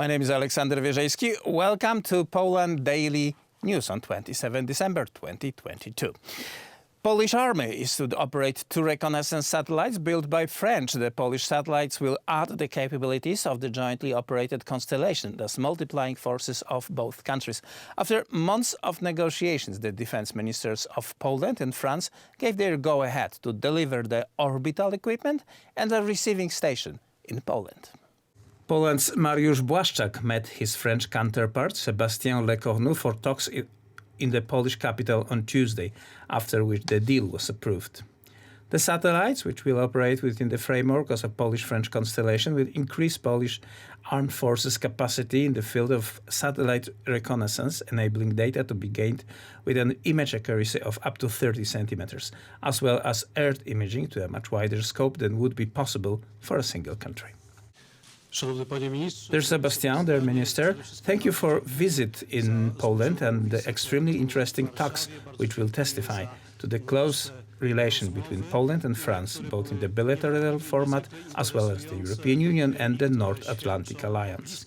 My name is Aleksander Wierzejski. Welcome to Poland Daily News on 27 December 2022. Polish army is to operate two reconnaissance satellites built by French. The Polish satellites will add the capabilities of the jointly operated constellation, thus multiplying forces of both countries. After months of negotiations, the defense ministers of Poland and France gave their go-ahead to deliver the orbital equipment and a receiving station in Poland. Poland's Mariusz Błaszczak met his French counterpart, Sébastien Lecornu, for talks in the Polish capital on Tuesday, after which the deal was approved. The satellites, which will operate within the framework of a Polish-French constellation, will increase Polish armed forces' capacity in the field of satellite reconnaissance, enabling data to be gained with an image accuracy of up to 30 centimeters, as well as Earth imaging to a much wider scope than would be possible for a single country. Dear Sebastian, dear Minister, thank you for visit in Poland and the extremely interesting talks which will testify to the close relation between Poland and France, both in the bilateral format as well as the European Union and the North Atlantic Alliance.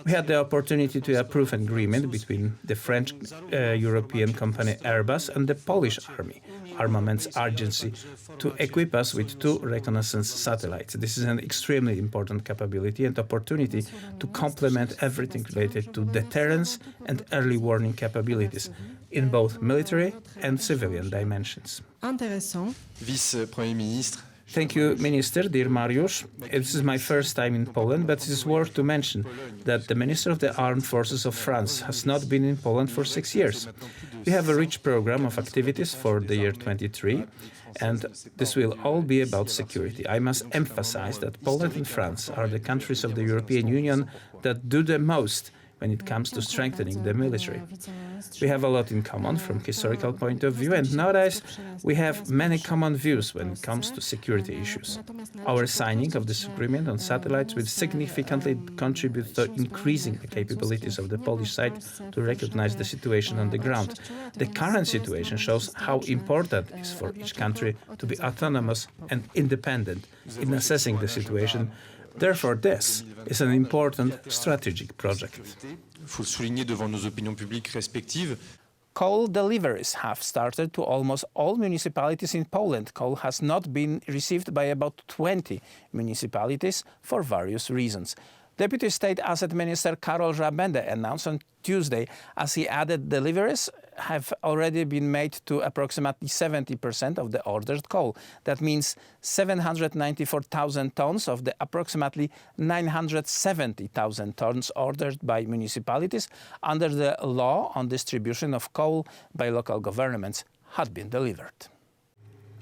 We had the opportunity to approve an agreement between the French European company Airbus and the Polish Army Armaments Agency to equip us with two reconnaissance satellites. This is an extremely important capability and opportunity to complement everything related to deterrence and early warning capabilities in both military and civilian dimensions. Vice-Premier ministre. Thank you, Minister, dear Mariusz. This is my first time in Poland, but it is worth to mention that the Minister of the Armed Forces of France has not been in Poland for 6 years. We have a rich program of activities for the year 23, and this will all be about security. I must emphasize that Poland and France are the countries of the European Union that do the most when it comes to strengthening the military. We have a lot in common from historical point of view, and nowadays we have many common views when it comes to security issues. Our signing of this agreement on satellites will significantly contribute to increasing the capabilities of the Polish side to recognize the situation on the ground. The current situation shows how important it is for each country to be autonomous and independent in assessing the situation. Therefore, this is an important strategic project. Coal deliveries have started to almost all municipalities in Poland. Coal has not been received by about 20 municipalities for various reasons. Deputy State Asset Minister Karol Żabęda announced on Tuesday, as he added, deliveries have already been made to approximately 70% of the ordered coal. That means 794,000 tons of the approximately 970,000 tons ordered by municipalities under the law on distribution of coal by local governments had been delivered.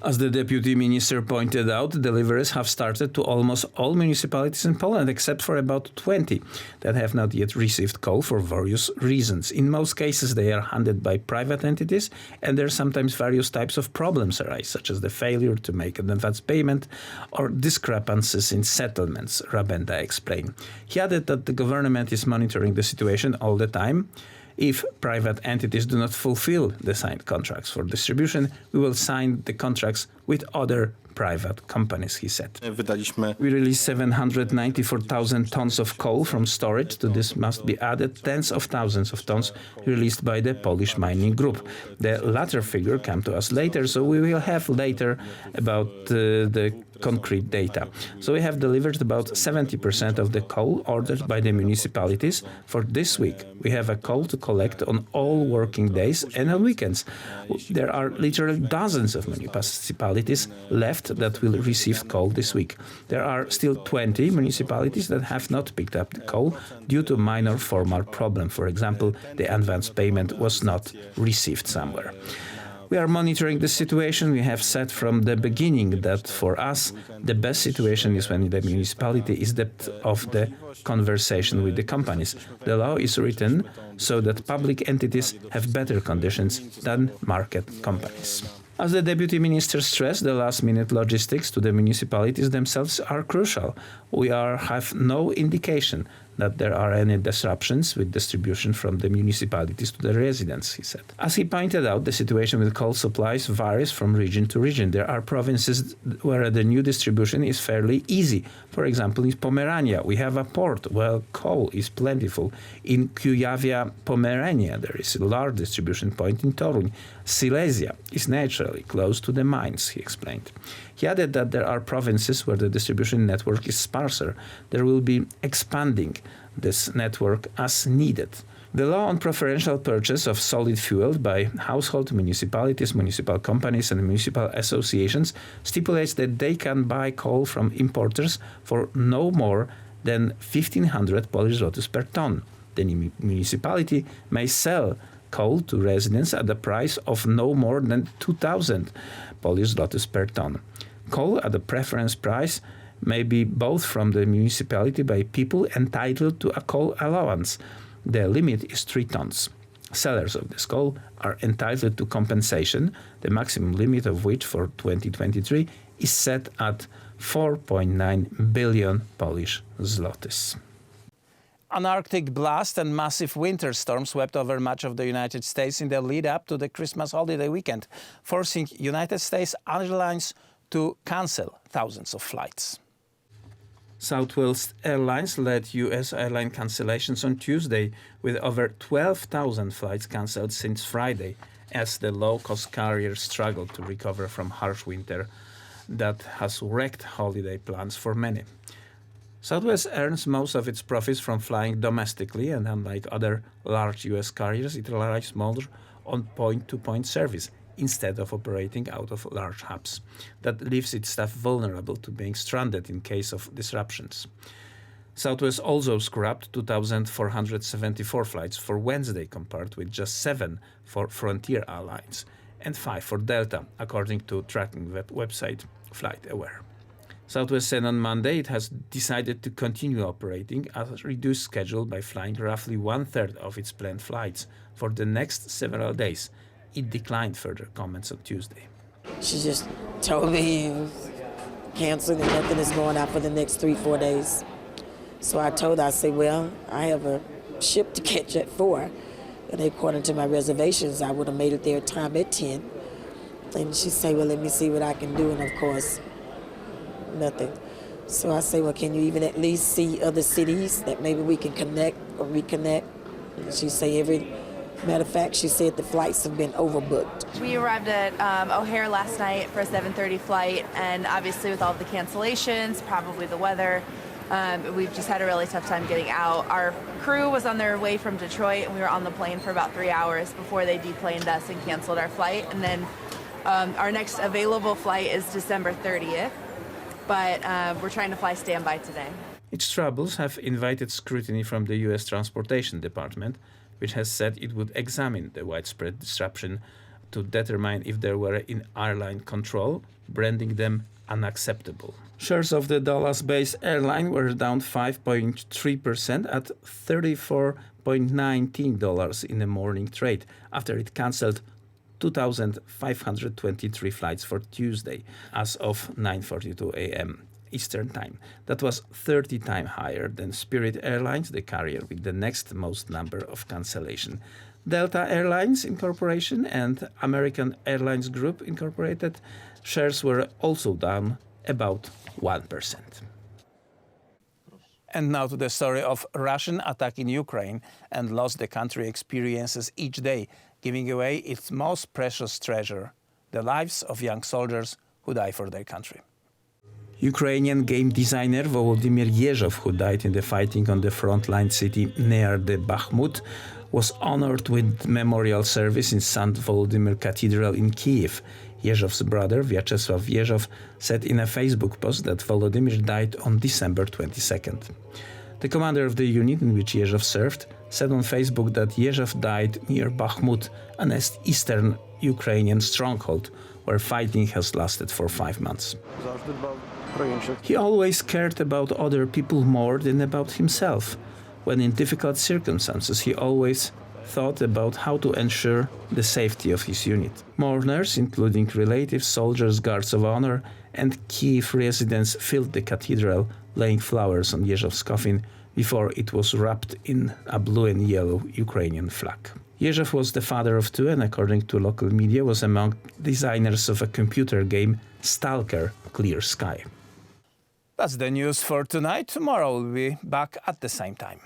As the Deputy Minister pointed out, deliveries have started to almost all municipalities in Poland, except for about 20 that have not yet received coal for various reasons. In most cases, they are handled by private entities, and there are sometimes various types of problems arise, such as the failure to make an advance payment or discrepancies in settlements, Żabęda explained. He added that the government is monitoring the situation all the time. If private entities do not fulfill the signed contracts for distribution, we will sign the contracts with other private companies, he said. We released 794,000 tons of coal from storage. To this must be added tens of thousands of tons released by the Polish mining group. The latter figure came to us later, so we will have later about the concrete data. So we have delivered about 70% of the coal ordered by the municipalities. For this week, we have a coal to collect on all working days and on weekends. There are literally dozens of municipalities left that will receive coal this week. There are still 20 municipalities that have not picked up the coal due to minor formal problem. For example, the advance payment was not received somewhere. We are monitoring the situation. We have said from the beginning that for us the best situation is when the municipality is depth of the conversation with the companies. The law is written so that public entities have better conditions than market companies. As the Deputy Minister stressed, the last-minute logistics to the municipalities themselves are crucial. We have no indication that there are any disruptions with distribution from the municipalities to the residents, he said. As he pointed out, the situation with coal supplies varies from region to region. There are provinces where the new distribution is fairly easy. For example, in Pomerania, we have a port where coal is plentiful. In Kujawia, Pomerania, there is a large distribution point in Toruń. Silesia is naturally close to the mines, he explained. He added that there are provinces where the distribution network is sparser. There will be expanding this network as needed. The law on preferential purchase of solid fuel by household, municipalities, municipal companies and municipal associations stipulates that they can buy coal from importers for no more than 1,500 Polish zlotys per ton. The municipality may sell coal to residents at the price of no more than 2,000 Polish zlotys per ton. Coal at the preference price may be bought from the municipality by people entitled to a coal allowance. The limit is 3 tons. Sellers of this coal are entitled to compensation, the maximum limit of which for 2023 is set at 4.9 billion Polish zlotys. An Arctic blast and massive winter storm swept over much of the United States in the lead-up to the Christmas holiday weekend, forcing United States airlines to cancel thousands of flights. Southwest Airlines led U.S. airline cancellations on Tuesday, with over 12,000 flights cancelled since Friday, as the low-cost carrier struggled to recover from harsh winter that has wrecked holiday plans for many. Southwest earns most of its profits from flying domestically, and unlike other large U.S. carriers, it relies more on point-to-point service instead of operating out of large hubs. That leaves its staff vulnerable to being stranded in case of disruptions. Southwest also scrapped 2,474 flights for Wednesday, compared with just 7 for Frontier Airlines and 5 for Delta, according to tracking website FlightAware. Southwest said on Monday it has decided to continue operating at a reduced schedule by flying roughly one-third of its planned flights for the next several days. It declined further comments on Tuesday. She just told me it was canceled and nothing is going out for the next 3-4 days. So I told her, I said, well, I have a ship to catch at 4. And according to my reservations, I would have made it there time at 10. And she said, well, let me see what I can do. And of course, nothing. So I say, well, can you even at least see other cities that maybe we can connect or reconnect? And she say matter of fact, she said the flights have been overbooked. We arrived at O'Hare last night for a 7:30 flight, and obviously with all of the cancellations, probably the weather, we've just had a really tough time getting out. Our crew was on their way from Detroit, and we were on the plane for about 3 hours before they deplaned us and canceled our flight. And then our next available flight is December 30th, but we're trying to fly standby today. Its troubles have invited scrutiny from the U.S. Transportation Department, which has said it would examine the widespread disruption to determine if there were in airline control, branding them unacceptable. Shares of the Dallas-based airline were down 5.3% at $34.19 in the morning trade after it cancelled 2,523 flights for Tuesday as of 9:42 a.m. Eastern Time. That was 30 times higher than Spirit Airlines, the carrier with the next most number of cancellation. Delta Airlines Incorporation and American Airlines Group Incorporated shares were also down about 1%. And now to the story of Russian attack in Ukraine and loss the country experiences each day, giving away its most precious treasure, the lives of young soldiers who die for their country. Ukrainian game designer Volodymyr Yezhov, who died in the fighting on the frontline city near the Bakhmut, was honored with memorial service in St. Volodymyr Cathedral in Kiev. Yezhov's brother, Vyacheslav Yezhov, said in a Facebook post that Volodymyr died on December 22nd. The commander of the unit in which Yezhov served said on Facebook that Yezhov died near Bakhmut, an eastern Ukrainian stronghold, where fighting has lasted for 5 months. He always cared about other people more than about himself. When in difficult circumstances, he always thought about how to ensure the safety of his unit. Mourners, including relatives, soldiers, guards of honor, and Kiev residents, filled the cathedral, laying flowers on Yezhov's coffin before it was wrapped in a blue and yellow Ukrainian flag. Jerzev was the father of two and, according to local media, was among designers of a computer game Stalker Clear Sky. That's the news for tonight. Tomorrow we'll be back at the same time.